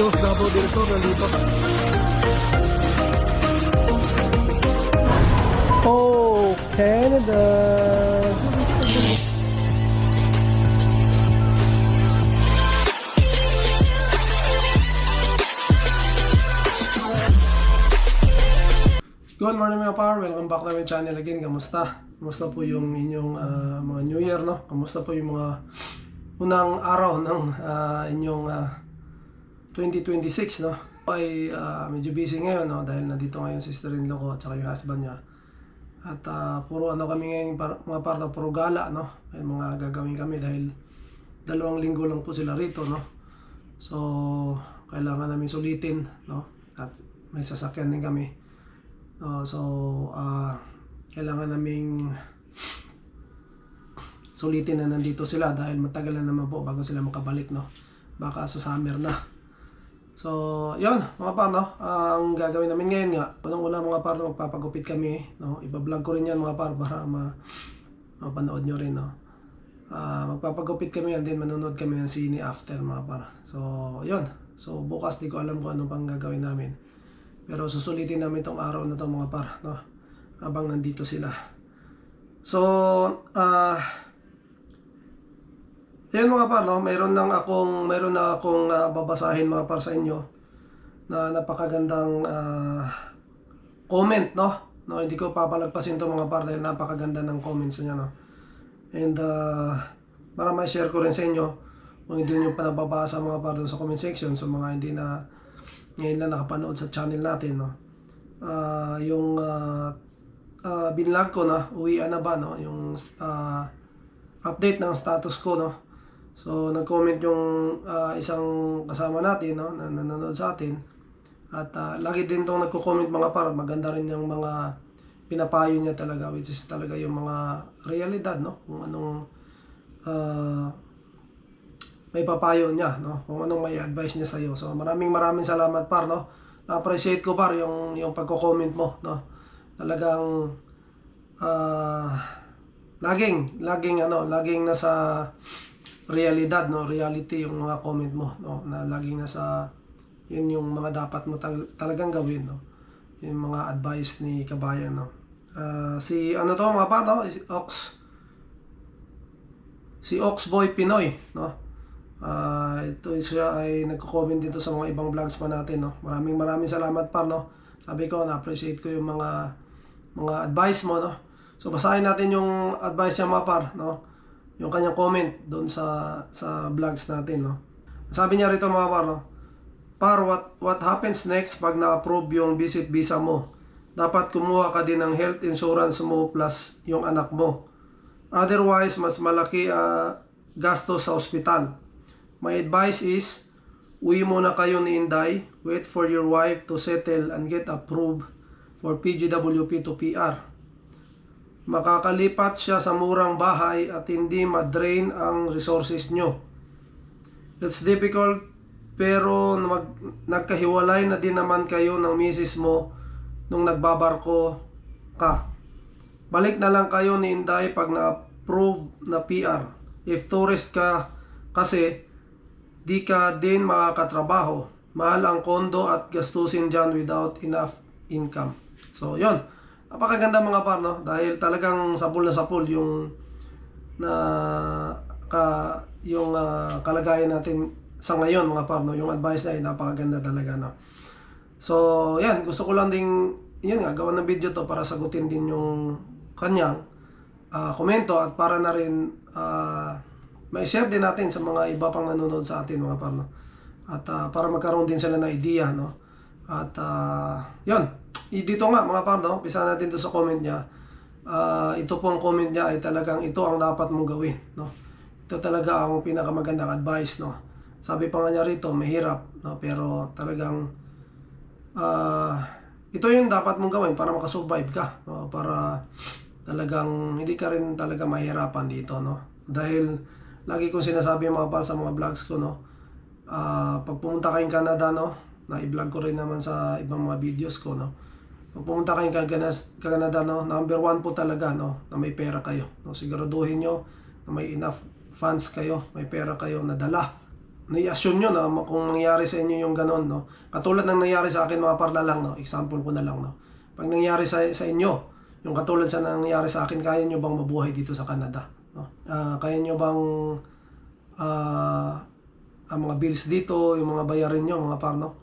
Sos Davao del Sur nandito. Oh, Canada. Good morning mga par, welcome back to my channel again. Kamusta? Kamusta po yung inyong mga New Year, no? Kamusta po yung mga unang araw ng inyong 2026, no? Ay medyo busy ngayon, no? Dahil nandito ngayon sister-in-law ko at saka yung husband niya. At puro ano kami ngayon, mga parang puro gala, no? Ay mga gagawin kami dahil 2 linggo lang po sila rito, no? So, kailangan namin sulitin, no? At may sasakyan din kami. Kailangan naming sulitin na nandito sila dahil matagal na naman po bago sila makabalik, no? Baka sa summer na. So, yun mga par, no? Ang gagawin namin ngayon nga, unang-una mga par, magpapagupit kami, no? Iba-vlog ko rin yan mga par para mapanood nyo rin, no? Magpapagupit kami and then manonood kami ng sine after mga par. So, yun. So, bukas di ko alam kung ano pang gagawin namin. Pero susulitin namin itong araw na ito mga par, no? Habang nandito sila. So, yan mga par, no? Meron na akong babasahin mga par sa inyo na napakagandang comment, no? No, hindi ko papalagpasin to mga par dahil napakaganda ng comments niya, no? And para ma-share ko rin sa inyo kung hindi nyo pa nababasa mga par doon sa comment section, so mga hindi na ngayon lang nakapanood sa channel natin, no? Yung binlog ko na uwian na ba, no? Yung update ng status ko, no? So nag-comment yung isang kasama natin, no? Na nanonood sa atin. At lagi din tong nagko-comment mga par, maganda rin yung mga pinapayo niya talaga, which is talaga yung mga realidad, no? Kung anong may papayo niya, no? Kung anong may advice niya sa iyo. So maraming salamat par, no? Na-appreciate ko par yung pagko-comment mo, no? Talagang laging nasa realidad, no? Reality yung mga comment mo, no? Na laging nasa yun yung mga dapat mo talagang gawin, no? Yung mga advice ni kabayan, no? Si ano to mga par, no? Si Oxboy Pinoy, no? Ito siya ay nagko-comment dito sa mga ibang vlogs pa natin, no? Maraming salamat par, no? Sabi ko na-appreciate ko yung mga advice mo, no? So basahin natin yung advice niya mga par, no? Yung kanyang comment doon sa vlogs natin, no? Sabi niya rito mga par, no? Par, what happens next pag na-approve yung visit visa mo? Dapat kumuha ka din ng health insurance mo plus yung anak mo. Otherwise, mas malaki gastos sa ospital. My advice is, uwi muna kayo ni Inday, wait for your wife to settle and get approved for PGWP to PR. Makakalipat siya sa murang bahay at hindi ma-drain ang resources nyo. It's difficult pero nagkahiwalay na din naman kayo ng misis mo nung nagbabarko ka. Balik na lang kayo ni Inday pag na-approve na PR. If tourist ka kasi, di ka din makakatrabaho. Mahal ang kondo at gastusin dyan without enough income. So, yun. Napakaganda mga par, no? Dahil talagang sapul na sapul yung kalagayan natin sa ngayon mga par, no? Yung advice na napakaganda talaga, no? So, yan. Gusto ko lang ding, yun nga, gawa ng video to para sagutin din yung kanyang komento at para na rin ma-share din natin sa mga iba pang nanonood sa atin mga par, no? At para magkaroon din sila ng idea, no? At yun, dito nga mga par, no? Pisa natin to sa comment niya. Ito pong comment niya ay talagang ito ang dapat mong gawin, no? Ito talaga ang pinakamagandang advice, no? Sabi pa nga niya rito, mahirap, no? Pero talagang ito yung dapat mong gawin para makasurvive ka, no? Para talagang hindi ka rin talaga mahirapan dito, no? Dahil lagi kong sinasabi mga par sa mga vlogs ko, no? Pag pumunta kayong Canada, no? Na i-vlog ko rin naman sa ibang mga videos ko, no? Pag pumunta kayong Canada, no? Number 1 po talaga, no? Na may pera kayo, no? Siguraduhin nyo na may enough funds kayo, may pera kayo na dala nai-assume nyo na kung nangyari sa inyo yung ganon, no? Katulad ng nangyari sa akin mga par na lang, no? Example ko na lang, no? Pag nangyari sa inyo, yung katulad sa nangyari sa akin, kaya nyo bang mabuhay dito sa Canada, no? Kaya nyo bang ang mga bills dito, yung mga bayarin nyo, mga par, no?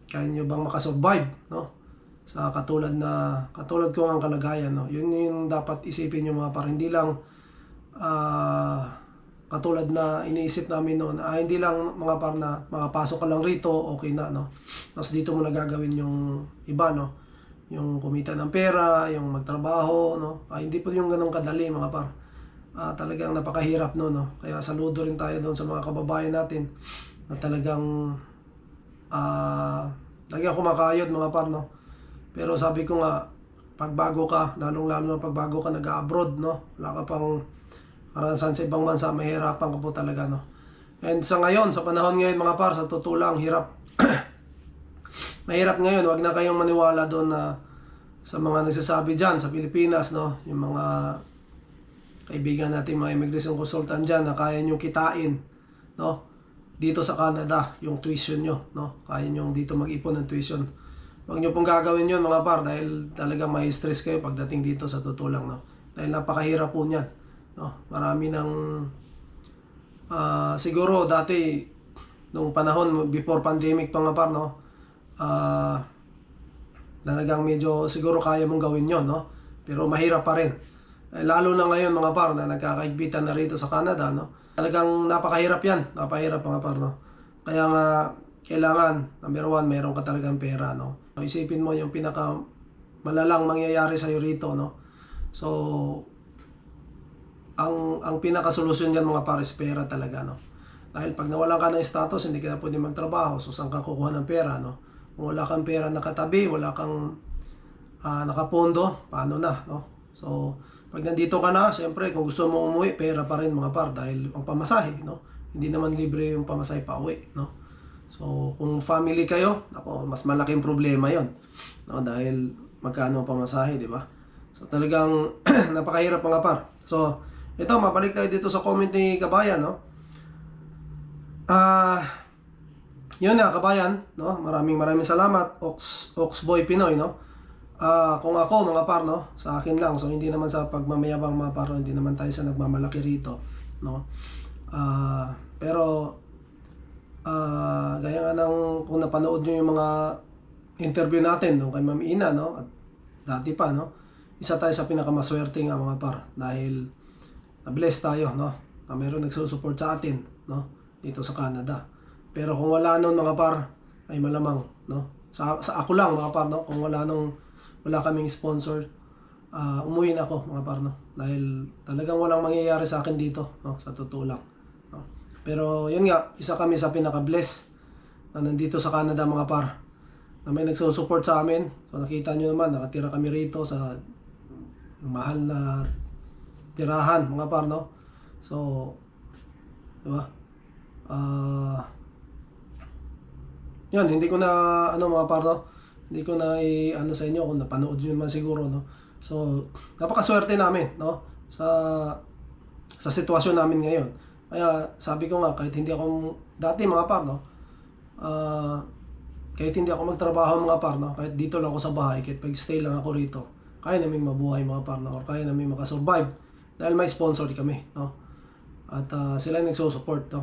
Kaya nyo bang makasurvive, no? Sa katulad ko ang kalagayan, no? Yun yung dapat isipin nyo mga par, hindi lang katulad na iniisip namin noon, hindi lang mga par na makapasok ka lang rito, okay na, no? Tapos dito mo na gagawin yung iba, no? Yung kumita ng pera, yung magtrabaho, no? Hindi po yung ganun kadali, mga par. Talagang napakahirap, no? Kaya saludo rin tayo doon sa mga kababayan natin na talagang kumakayod, mga par, no? Pero sabi ko nga, pagbago ka, lalong-lalo na pagbago ka nag-abroad, no? Wala ka pang karanasan sa ibang bansa, mahirapan ka po talaga, no? And sa ngayon, sa panahon ngayon mga par, sa totoo lang, hirap. Mahirap ngayon, wag na kayong maniwala doon na sa mga nagsasabi dyan sa Pilipinas, no? Yung mga kaibigan natin, mga immigration consultant dyan na kaya nyo kitain, no? Dito sa Canada, yung tuition nyo, no? Kaya nyo dito mag-ipon ng tuition. Huwag nyo pong gagawin yun mga par, dahil talaga may stress kayo pagdating dito, sa totoo lang, no? Dahil napakahirap po niyan, no? Marami ng siguro dati nung panahon before pandemic pa nga par, no? Talagang medyo siguro kaya mong gawin yon, no? Pero mahirap pa rin. Lalo na ngayon mga par na nagkakaigbitan na rito sa Canada, no? Talagang napakahirap yan, napakahirap mga par, no? Kaya nga kailangan, number one, meron ka talagang pera, no? Isipin mo yung pinaka malalang mangyayari sa'yo rito, no? So ang pinaka-solusyon diyan mga par is pera talaga, no? Dahil pag nawalan ka ng status, hindi ka na pwede magtrabaho, so saan ka kukuha ng pera, no? Kung wala kang pera nakatabi, wala kang nakapondo, paano na, no? So pag nandito ka na, siyempre kung gusto mo umuwi, pera pa rin mga par, dahil ang pamasahe, no? Hindi naman libre yung pamasahe pa uwi, no? So kung family kayo, ako, mas malaking problema yon, no? Dahil magkano ang pamasahe, di ba? So talagang napakahirap mga par. So ito, mabalik tayo dito sa comment ni Kabayan, no? Yun na, Kabayan, no? Maraming salamat, Oxboy Pinoy, no? Kung ako, mga par, no? Sa akin lang, so hindi naman sa pagmamayabang mga par, hindi naman tayo sa nagmamalaki rito, no? Pero gaya nga ng kung napanood nyo yung mga interview natin, no? Kay Ma'am Ina, no? At dati pa, no? Isa tayo sa pinakamaswerte nga mga par, dahil na-bless tayo, no? Na meron nagsusupport sa atin, no? Dito sa Canada. Pero kung wala nun mga par, ay malamang, no? Sa ako lang mga par, no? Kung wala kaming sponsor, umuwi na ako mga par, no? Dahil talagang walang mangyayari sa akin dito, no? Sa totoo lang, no? Pero yun nga, isa kami sa pinaka-bless na nandito sa Canada mga par, na may nagsusupport sa amin. So nakita nyo naman, nakatira kami rito sa mahal na tirahan mga par, no? So diba, yan, hindi ko na mga par, no? Hindi ko na sa inyo kung napanood nyo naman siguro, no? So napakaswerte namin, no? Sa sitwasyon namin ngayon. Kaya sabi ko nga, kahit hindi ako dati mga par, no? Kahit hindi ako magtrabaho mga par, no? Kahit dito lang ako sa bahay, kahit pag-stay lang ako rito, kaya namin mabuhay mga par, no? Or kaya namin makasurvive dahil may sponsor kami, no? At sila nagsusupport, no?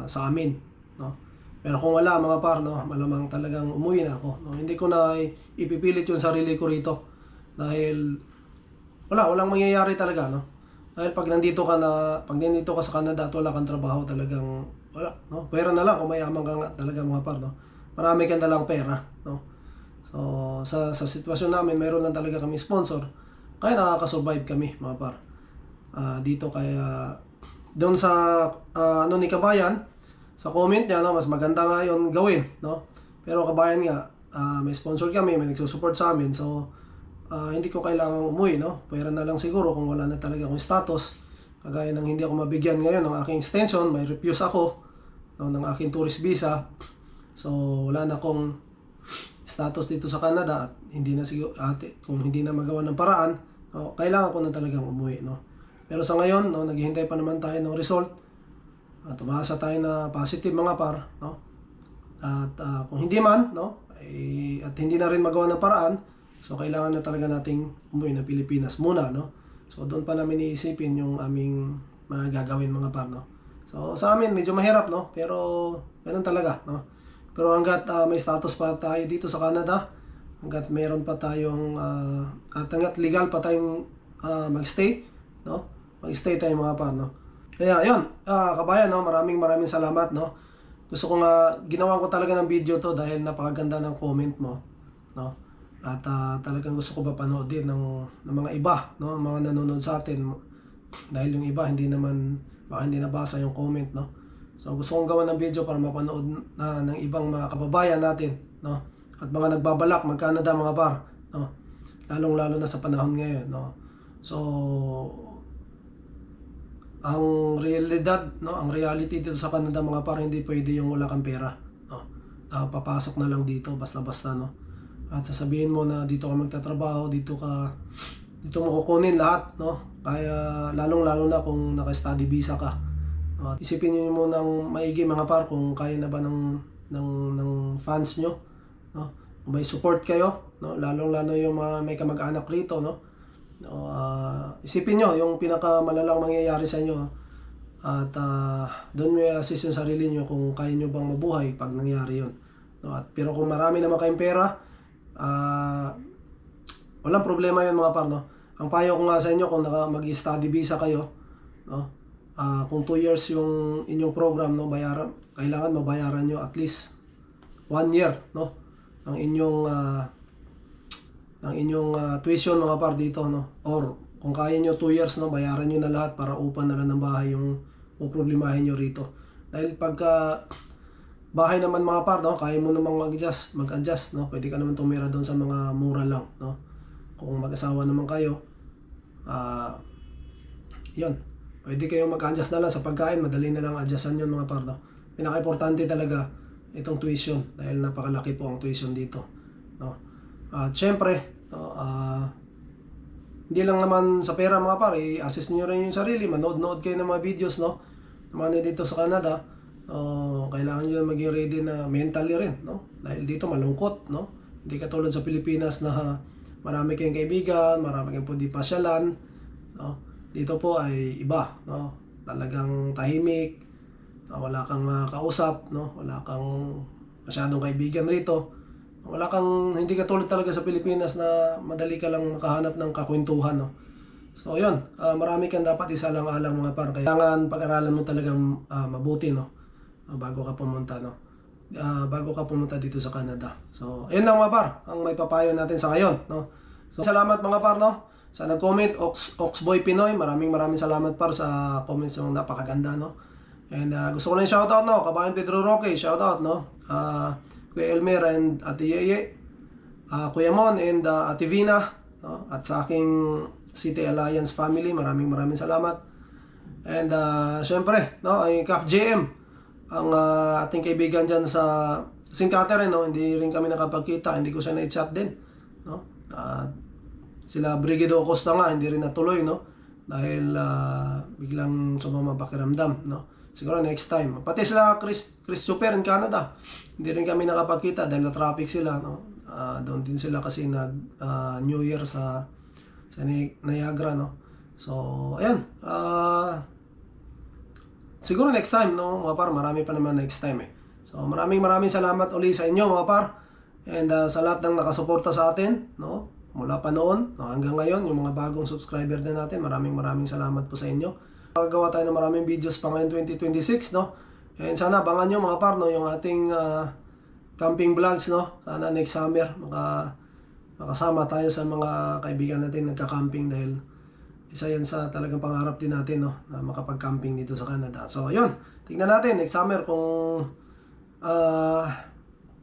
Sa amin, no? Pero kung wala mga par, no, malamang talagang umuwi na ako, no? Hindi ko na ipipilit yung sarili ko rito dahil walang mangyayari talaga, no? Dahil pag nandito ka sa Canada at wala kang trabaho, talagang wala, no? Pera na lang kung mayaman ka nga talaga mga par, no? Marami kang dalang pera, no? So sa sitwasyon namin, mayroon lang talaga kami sponsor, kaya nakakasurvive kami mga par. Dito kaya doon sa ni Kabayan, sa comment niya, no, mas maganda nga yun gawin, no? Pero Kabayan nga, may sponsor kami, may nagsusupport sa amin, so hindi ko kailangang umuwi, no? Pwera na lang siguro kung wala na talaga akong status, kagaya ng hindi ako mabigyan ngayon ng aking extension, may refuse ako, no, ng aking tourist visa. So wala na akong status dito sa Canada at hindi na siguro kung hindi na magawa ng paraan, no, kailangan ko na talagang umuwi, no? Pero sa ngayon, no, naghihintay pa naman tayo ng result. At umasa tayo na positive mga par, no? At kung hindi man, no, at hindi na rin magawa ng paraan, so kailangan na talaga nating umuwi ng Pilipinas muna, no? So doon pa namin iisipin yung aming mga gagawin mga par, no? So sa amin medyo mahirap, no? Pero ganun talaga, no? Pero hanggat may status pa tayo dito sa Canada, hanggat mayroon pa tayong at hanggat legal pa tayong magstay, no? Magstay tayo mga par, no? Kaya ayun, kabayan, no? Maraming salamat, no? Gusto ko nga ginawa ko talaga ng video to dahil napakaganda ng comment mo, no? At talagang gusto ko ba panoodin ng mga iba, no? Mga nanonood sa atin dahil yung iba hindi naman baka hindi nabasa yung comment, no? So gusto kong gawa ng video para mapanood na ng ibang mga kababayan natin, no? At mga nagbabalak mag-Canada mga par, no? Lalong-lalo na sa panahon ngayon, no? So ang realidad, no, ang reality dito sa Canada mga par, hindi pwede yung wala kang pera, no? Papasok na lang dito basta-basta, no? At sasabihin mo na dito ka magtatrabaho, dito mo kukunin lahat, no? Kaya lalong-lalo na kung naka-study visa ka. No? At isipin niyo munang maigi mga par kung kaya na ba ng fans nyo, no? Kung may support kayo, no? Lalong-lalo yung mga may kamag-anak rito, no? No, isipin nyo yung pinakamalalang mangyayari sa inyo, at doon mo i-assist yung sarili nyo kung kaya nyo bang mabuhay pag nangyari yun, no? At pero kung marami naman kayong pera, walang problema yun mga par, no? Ang payo ko nga sa inyo kung mag-study visa kayo, no? Kung 2 years yung inyong program, no, kailangan mabayaran nyo at least 1 year, no, ng inyong tuition mga par dito, no? Or kung kaya nyo 2 years, no, bayaran nyo na lahat para upan na lang ng bahay yung puproblemahin nyo rito. Dahil pagka bahay naman mga par, no, kaya mo namang mag-adjust, no? Pwede ka naman tumira doon sa mga mura lang, no? Kung mag-asawa naman kayo, yun, pwede kayong mag-adjust na lang sa pagkain, madali na lang adjustan yun mga par, no? Pinaka-importante talaga itong tuition dahil napakalaki po ang tuition dito, no? At syempre, no, hindi lang naman sa pera mga par, i-assist niyo rin yung sarili, manood-nood kayo ng mga videos, no? Naman dito sa Canada, kailangan nyo maging ready na mentally rin, no? Dahil dito malungkot, no? Hindi katulad sa Pilipinas na marami kayong kaibigan, marami kayong pwede pasyalan, no? Dito po ay iba, no? Talagang tahimik, no? Wala kang kausap, no? Wala kang masyadong kaibigan rito. Hindi katulad talaga sa Pilipinas na madali ka lang makahanap ng kakwentuhan, no? So yun, marami kang dapat isalang-alang mga par. Kailangan pag-aralan mo talagang mabuti, no? Bago ka pumunta, no? Bago ka pumunta dito sa Canada. So ayun lang mga par, ang may papayo natin sa ngayon, no? So salamat mga par, no? Sa nag-comment, Oxboy Pinoy, maraming salamat par sa comments yung napakaganda, no? And gusto ko lang shoutout, no? Kabayan Pedro Roque, shoutout, no? Kuya Elmer and Ate Yeye, Kuya Mon and Ate Vina, no? At sa aking City Alliance family, maraming salamat. And syempre, no, ay Cap JM, ang ating kaibigan dyan sa St. Catherine, no? Hindi rin kami nakapagkita, hindi ko siya na-chat din, no? Sila Brigido Costa nga, hindi rin natuloy, no? Dahil biglang sumama pakiramdam, no? Siguro next time. Pati sila Chris Super in Canada, hindi rin kami nakapagkita dahil na-traffic sila, no? Doon din sila kasi New Year sa Niagara, no? So, ayan. Siguro next time, no, mga par, marami pa naman next time, eh. So, maraming salamat uli sa inyo, mga par. And sa lahat ng nakasuporta sa atin, no, mula pa noon, no, hanggang ngayon, yung mga bagong subscriber na natin, maraming salamat po sa inyo. Magagawa tayo ng maraming videos pa ngayon 2026, no. And sana abangan nyo mga par, no, yung ating camping vlogs, no. Sana next summer makasama tayo sa mga kaibigan natin nagka-camping dahil isa yan sa talagang pangarap din natin, no, na makapag-camping dito sa Canada. So, yun. Tingnan natin next summer kung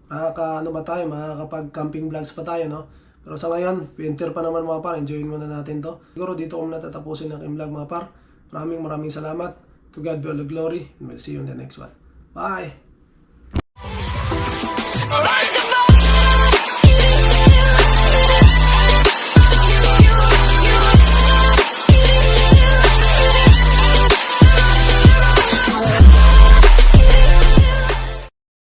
makakapag-camping vlogs pa tayo, no. Pero sa ngayon, winter pa naman mga par, enjoyin muna natin to. Siguro dito ko muna tatapusin ang aking vlog mga par. Maraming salamat. To God be all the glory, and we'll see you in the next one. Bye!